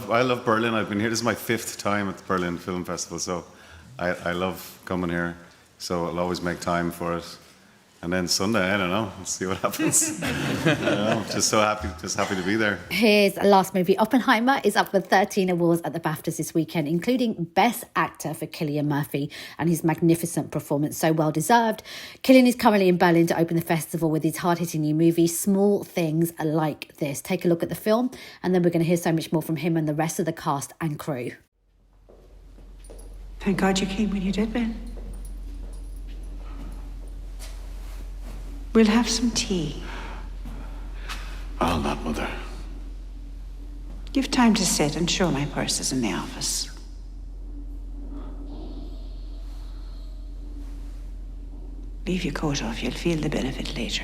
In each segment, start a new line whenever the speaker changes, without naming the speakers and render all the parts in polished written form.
love Berlin. I've been here. This is my 5th time at the Berlin Film Festival, so I love coming here. So I'll always make time for it. And then Sunday, I don't know. We'll see what happens. Just happy to be there.
His last movie, Oppenheimer, is up for 13 awards at the BAFTAs this weekend, including Best Actor for Cillian Murphy and his magnificent performance, so well deserved. Cillian is currently in Berlin to open the festival with his hard-hitting new movie, Small Things Like This. Take a look at the film, and then we're going to hear so much more from him and the rest of the cast and crew.
Thank God you came when you did, Ben. We'll have some tea.
I'll not, Mother.
You've time to sit and show my purses in the office. Leave your coat off. You'll feel the benefit later.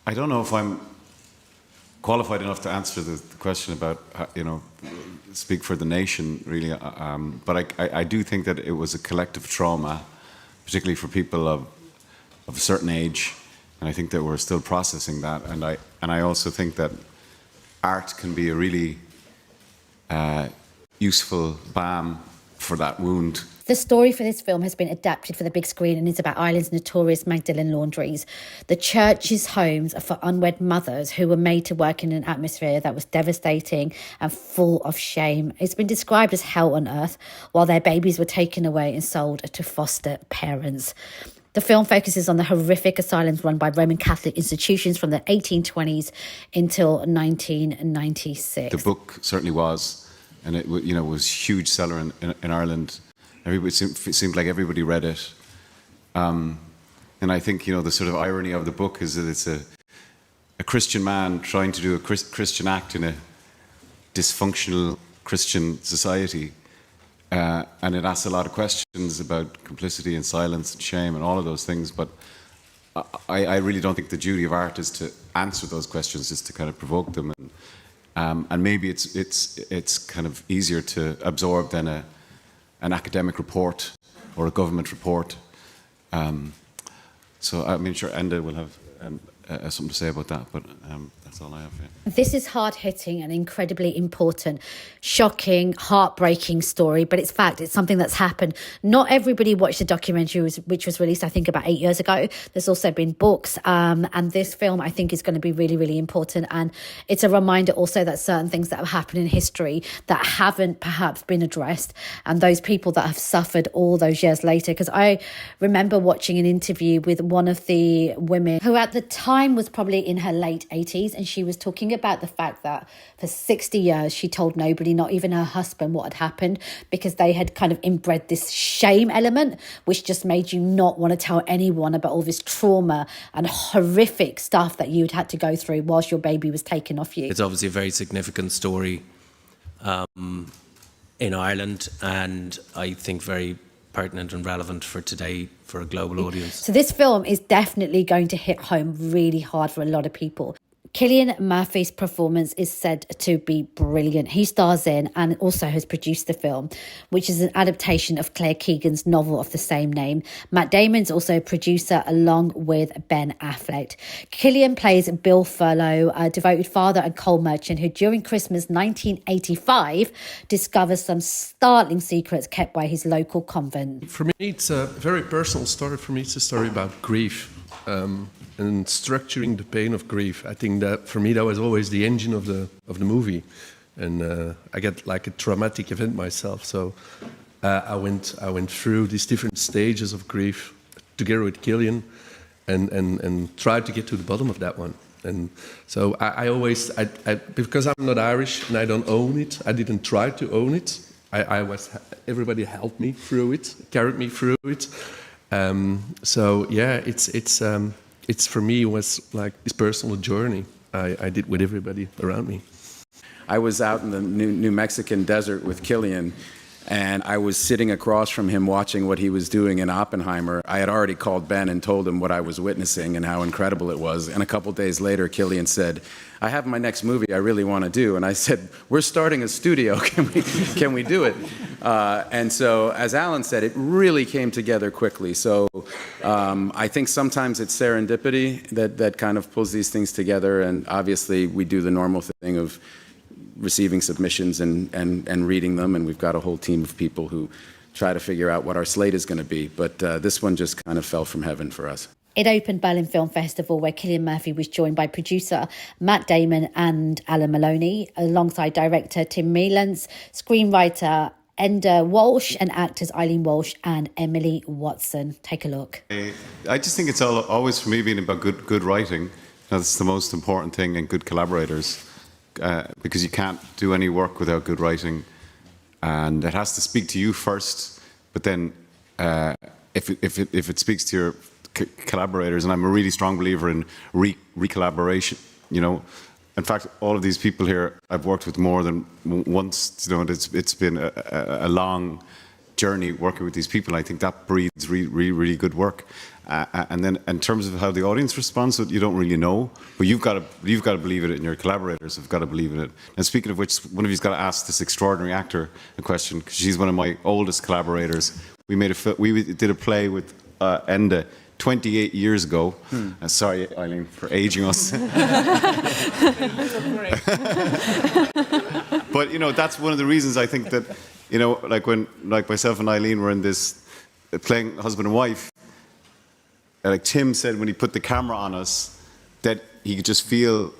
I don't know if I'm qualified enough to answer the question about, speak for the nation, really. But I do think that it was a collective trauma, particularly for people of a certain age. And I think that we're still processing that. And I also think that art can be a really useful balm for that wound.
The story for this film has been adapted for the big screen and is about Ireland's notorious Magdalene Laundries, the church's homes for unwed mothers who were made to work in an atmosphere that was devastating and full of shame. It's been described as hell on earth, while their babies were taken away and sold to foster parents. The film focuses on the horrific asylums run by Roman Catholic institutions from the 1820s until 1996.
The book certainly was, and it was a huge seller in Ireland. It seemed like everybody read it. And I think, the sort of irony of the book is that it's a Christian man trying to do a Christian act in a dysfunctional Christian society. And it asks a lot of questions about complicity and silence and shame and all of those things. But I really don't think the duty of art is to answer those questions, is to kind of provoke them. And maybe it's kind of easier to absorb than an academic report or a government report. So, sure, Enda will have something to say about that, but that's all I have. Yeah.
This is hard-hitting and incredibly important, shocking, heartbreaking story, but it's fact. It's something that's happened. Not everybody watched the documentary, which was released, I think, about 8 years ago. There's also been books, and this film, I think, is going to be really, really important. And it's a reminder also that certain things that have happened in history that haven't perhaps been addressed, and those people that have suffered all those years later. Because I remember watching an interview with one of the women who at the time was probably in her late 80s, and she was talking about the fact that for 60 years she told nobody, not even her husband, what had happened, because they had kind of inbred this shame element, which just made you not want to tell anyone about all this trauma and horrific stuff that you'd had to go through whilst your baby was taken off you.
It's obviously a very significant story in Ireland, and I think very pertinent and relevant for today, for a global audience.
So this film is definitely going to hit home really hard for a lot of people. Cillian Murphy's performance is said to be brilliant. He stars in and also has produced the film, which is an adaptation of Claire Keegan's novel of the same name. Matt Damon's also a producer along with Ben Affleck. Cillian plays Bill Furlow, a devoted father and coal merchant who during Christmas 1985 discovers some startling secrets kept by his local convent.
For me, it's a very personal story. For me, it's a story about grief. And structuring the pain of grief. I think that for me that was always the engine of the movie. and I get like a traumatic event myself. So I went through these different stages of grief together with Cillian, and tried to get to the bottom of that one. And so I always, because I'm not Irish and I don't own it, I didn't try to own it. Everybody helped me through it, carried me through it. So yeah, it's for me, it was like this personal journey I did with everybody around me.
I was out in the New Mexican desert with Cillian, and I was sitting across from him watching what he was doing in Oppenheimer. I had already called Ben and told him what I was witnessing and how incredible it was. And a couple days later, Cillian said, I have my next movie I really want to do. And I said, we're starting a studio. Can we do it? And so, as Alan said, it really came together quickly. So I think sometimes it's serendipity that kind of pulls these things together. And obviously, we do the normal thing of receiving submissions and reading them, and we've got a whole team of people who try to figure out what our slate is going to be. But this one just kind of fell from heaven for us.
It opened Berlin Film Festival, where Cillian Murphy was joined by producer Matt Damon and Alan Moloney, alongside director Tim Mielants, screenwriter Enda Walsh, and actors Eileen Walsh and Emily Watson. Take a look.
I just think it's always, for me, being about good writing. That's the most important thing, and good collaborators. Because you can't do any work without good writing, and it has to speak to you first. But then, if it speaks to your collaborators, and I'm a really strong believer in re-collaboration. You know, in fact, all of these people here I've worked with more than once. You know, it's been a long journey working with these people. I think that breeds really good work. And then, in terms of how the audience responds, you don't really know, but you've got to believe it, and your collaborators have got to believe in it. And speaking of which, one of you's got to ask this extraordinary actor a question, because she's one of my oldest collaborators. We did a play with Enda 28 years ago. Sorry, Eileen, for aging us. But you know, that's one of the reasons I think that, you know, like myself and Eileen were in this playing husband and wife. Like Tim said when he put the camera on us, that he could just feel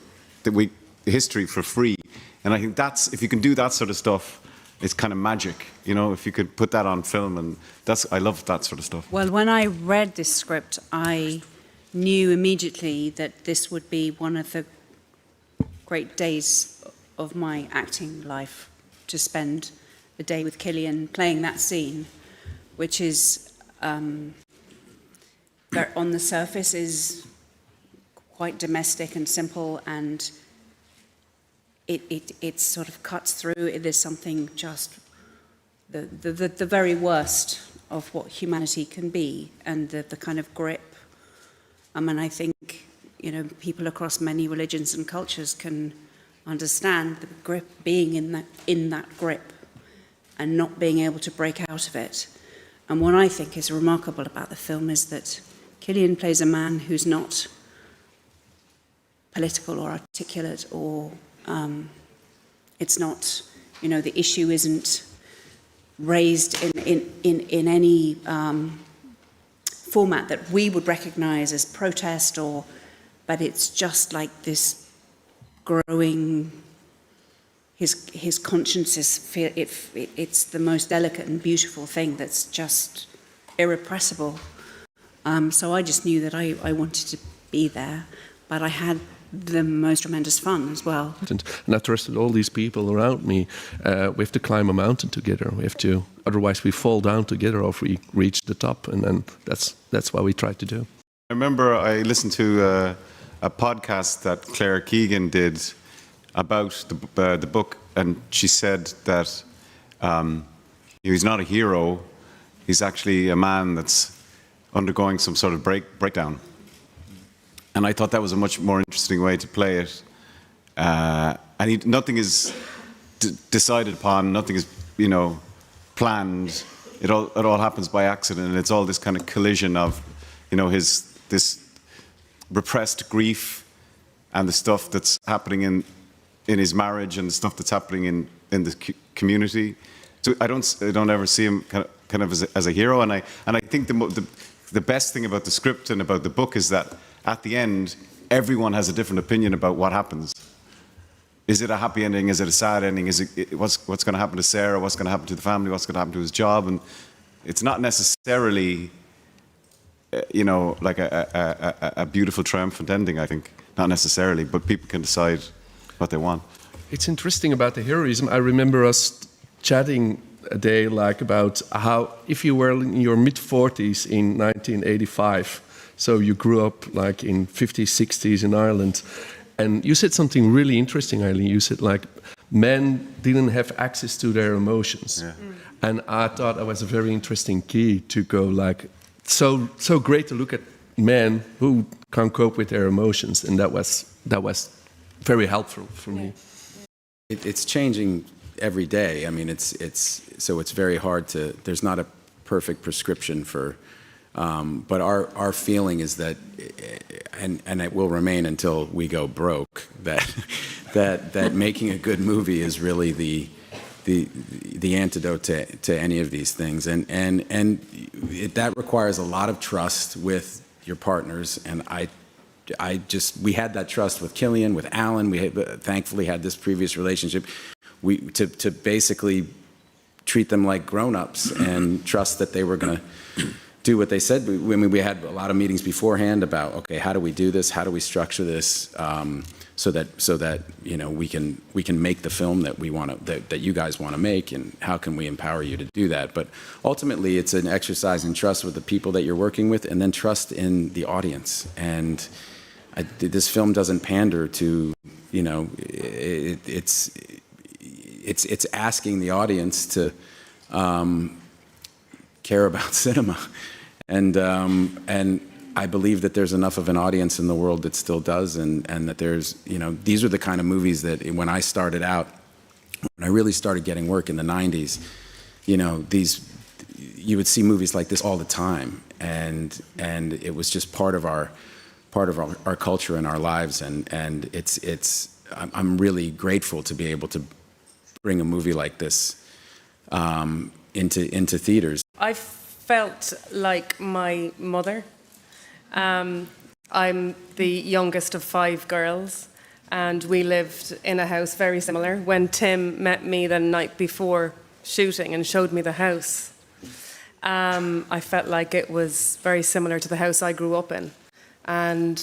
the history for free. And I think that's, if you can do that sort of stuff, it's kind of magic, you know, if you could put that on film. And I love that sort of stuff.
Well, when I read this script, I knew immediately that this would be one of the great days of my acting life, to spend a day with Cillian playing that scene, which is... that on the surface is quite domestic and simple, and it sort of cuts through. It is something just the very worst of what humanity can be, and the kind of grip. I mean, I think, you know, people across many religions and cultures can understand the grip, being in that grip and not being able to break out of it. And what I think is remarkable about the film is that Cillian plays a man who's not political or articulate, or it's not, you know, the issue isn't raised in any format that we would recognize as protest, but it's just like this growing, his conscience is, it's the most delicate and beautiful thing that's just irrepressible. So I just knew that I wanted to be there, but I had the most tremendous fun as well.
And I trusted all these people around me. We have to climb a mountain together. We have to, otherwise we fall down together, or if we reach the top, and then that's what we try to do.
I remember I listened to a podcast that Claire Keegan did about the book, and she said that he's not a hero. He's actually a man that's undergoing some sort of breakdown. And I thought that was a much more interesting way to play it. And nothing is decided upon, nothing is, you know, planned. It all happens by accident, and it's all this kind of collision of, you know, this repressed grief and the stuff that's happening in his marriage and the stuff that's happening in the community. So I don't ever see him kind of as a hero. And I think the best thing about the script and about the book is that at the end, everyone has a different opinion about what happens. is it a happy ending? Is it a sad ending? Is it what's going to happen to Sarah? What's going to happen to the family? What's going to happen to his job? And it's not necessarily, like a beautiful, triumphant ending. I think not necessarily, but people can decide what they want.
It's interesting about the heroism. I remember us chatting a day like about how if you were in your mid-40s in 1985, so you grew up like in 50s, 60s in Ireland, and you said something really interesting, Eileen. You said like men didn't have access to their emotions.
Yeah.
And I thought that was a very interesting key to go like, so great to look at men who can't cope with their emotions. And that was very helpful for me.
It's changing every day. I mean, it's very hard to, there's not a perfect prescription for, but our feeling is that, and it will remain until we go broke, that making a good movie is really the antidote to any of these things, and that requires a lot of trust with your partners, and we had that trust with Cillian, with Alan. We thankfully had this previous relationship. To basically treat them like grown-ups and trust that they were going to do what they said. We had a lot of meetings beforehand about, okay, how do we do this? How do we structure this so that we can make the film that we want to, that you guys want to make, and how can we empower you to do that? But ultimately, it's an exercise in trust with the people that you're working with, and then trust in the audience. And this film doesn't pander to, it's asking the audience to care about cinema, and I believe that there's enough of an audience in the world that still does, and that there's, these are the kind of movies that when I started out, when I really started getting work in the 90s, you would see movies like this all the time, and it was just part of our culture and our lives, and I'm really grateful to be able to bring a movie like this into theaters.
I felt like my mother. I'm the youngest of 5 girls, and we lived in a house very similar. When Tim met me the night before shooting and showed me the house, I felt like it was very similar to the house I grew up in. And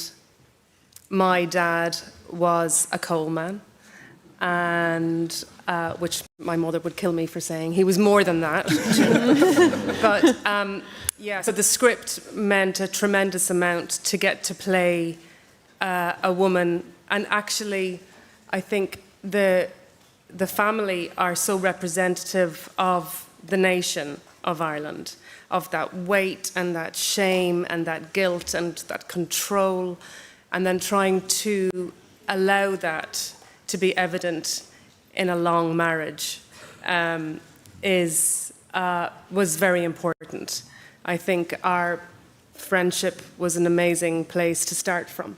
my dad was a coal man, and which my mother would kill me for saying. He was more than that. But so the script meant a tremendous amount to get to play a woman. And actually, I think the family are so representative of the nation of Ireland, of that weight and that shame and that guilt and that control, and then trying to allow that to be evident in a long marriage was very important. I think our friendship was an amazing place to start from,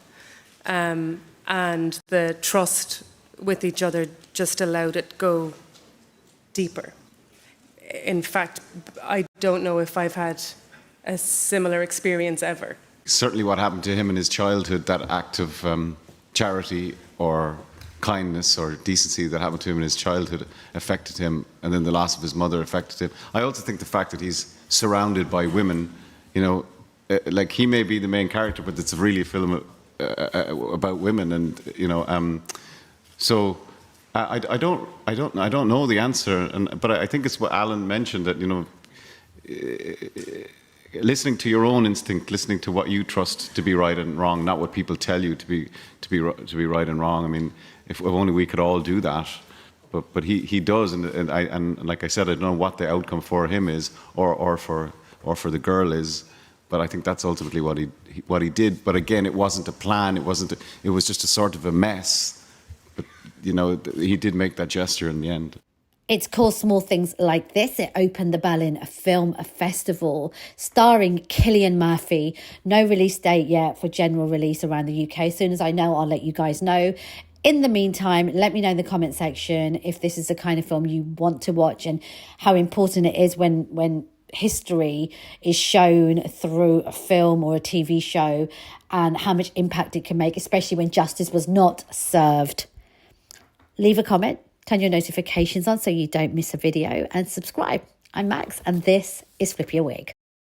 and the trust with each other just allowed it go deeper. In fact, I don't know if I've had a similar experience ever.
Certainly what happened to him in his childhood, that act of charity or kindness or decency that happened to him in his childhood affected him, and then the loss of his mother affected him. I also think the fact that he's surrounded by women, like he may be the main character, but it's really a film about women, and so I don't know the answer, but I think it's what Alan mentioned, that listening to your own instinct, listening to what you trust to be right and wrong, not what people tell you to be right and wrong. I mean, if only we could all do that, but he does, and like I said, I don't know what the outcome for him is, or for the girl is, but I think that's ultimately what he did. But again, it wasn't a plan. It was just a sort of a mess. But he did make that gesture in the end.
It's caused small things like this. It opened the Berlin Film Festival, starring Cillian Murphy. No release date yet for general release around the UK. As soon as I know, I'll let you guys know. In the meantime, let me know in the comment section if this is the kind of film you want to watch, and how important it is when history is shown through a film or a TV show, and how much impact it can make, especially when justice was not served. Leave a comment, turn your notifications on so you don't miss a video, and subscribe. I'm Max, and this is Flip Your Wig.